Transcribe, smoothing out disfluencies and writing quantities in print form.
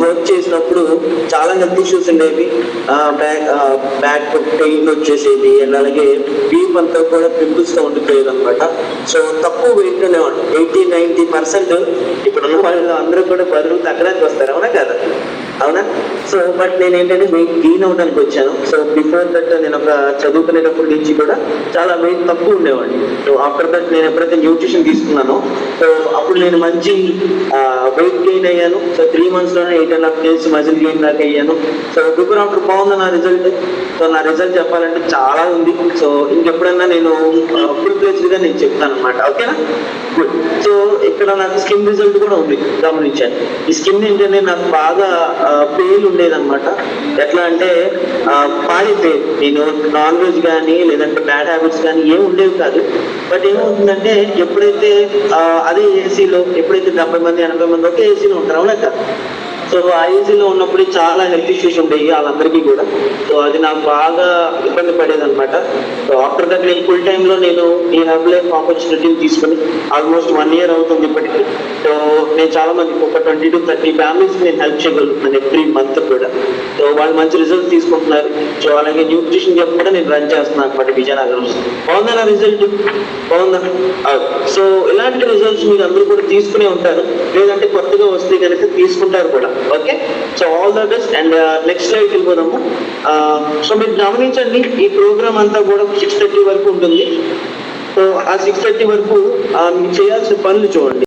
Work చేసినప్పుడు చాలా health issues ఉండేవి. బ్యాక్ పెయిన్ వచ్చేసేది అండ్ అలాగే వీప్ అంతా కూడా పింపుల్స్ తో ఉండిపోయేది అనమాట. సో తక్కువ వెయిట్ ఉండేవాడు. 80-90% ఇప్పుడున్న వాళ్ళు అందరూ కూడా బరువు తగ్గడానికి వస్తారు, అవునా కదా? అవునా? సో బట్ నేను ఏంటంటే వెయిట్ గెయిన్ అవడానికి వచ్చాను. సో బిఫోర్ దట్ నేను ఒక చదువుకునేటప్పటి నుంచి కూడా చాలా వెయిట్ తక్కువ ఉండేవాడిని. సో ఆఫ్టర్ దట్ నేను ఎప్పుడైతే న్యూట్రిషన్ తీసుకున్నానో సో అప్పుడు నేను మంచి వెయిట్ గెయిన్ అయ్యాను. సో 3 months లోనే 8.5 kgs మజిల్ గెయిన్ దాకా అయ్యాను. సో బిఫోర్ ఆఫ్టర్ బాగుంది నా రిజల్ట్. సో నా రిజల్ట్ చెప్పాలంటే చాలా ఉంది. సో ఇంకెప్పుడన్నా నేను ఫుల్ ఫ్లెడ్జ్డ్ గా నేను చెప్తాను అనమాట. ఓకేనా? గుడ్. సో ఇక్కడ నాకు స్కిన్ రిజల్ట్ కూడా ఉంది, గమనించాను. ఈ స్కిన్ ఏంటంటే నాకు బాగా పెయిన్ ఉండేది అనమాట. ఎట్లా అంటే పాడిపోయేది. నేను నాన్ వెజ్ కానీ లేదంటే బ్యాడ్ హ్యాబిట్స్ కానీ ఏమి ఉండేవి కాదు. బట్ ఏమవుతుందంటే ఎప్పుడైతే అదే ఏసీలో ఎప్పుడైతే 70 మంది 80 మంది ఒకే ఏసీలో ఉంటారు, అవునా కదా? సో ఆ ఏసీలో ఉన్నప్పుడు చాలా హెల్త్ ఇష్యూస్ ఉండేవి వాళ్ళందరికీ కూడా. సో అది నాకు బాగా ఇబ్బంది పడేది అనమాట. సో ఆఫ్టర్ దట్ నేను ఫుల్ టైంలో నేను ఈ హెల్ప్ లైఫ్ ఆపర్చునిటీని తీసుకుని ఆల్మోస్ట్ 1 year అవుతుంది ఇప్పటికి. సో నేను చాలా మంది ఒక 20-30 ఫ్యామిలీస్ నేను హెల్ప్ చేయగలుగుతున్నాను ఎవ్రీ మంత్ కూడా. సో వాళ్ళు మంచి రిజల్ట్ తీసుకుంటున్నారు. సో అలాగే న్యూట్రిషన్ చెప్పి కూడా నేను రన్ చేస్తున్నాను అనమాట విజయనగరం. బాగుందా నా రిజల్ట్? బాగుందా? సో ఇలాంటి రిజల్ట్స్ మీరు అందరూ కూడా తీసుకునే ఉంటారు, లేదంటే కొత్తగా వస్తే కనుక తీసుకుంటారు కూడా. Okay, so all the best. And next slide వెళ్ళిపోదాము. సో మీరు గమనించండి, ఈ ప్రోగ్రామ్ అంతా కూడా 6:30 వరకు ఉంటుంది. సో ఆ 6:30 వరకు మీరు చేయాల్సిన పనులు చూడండి.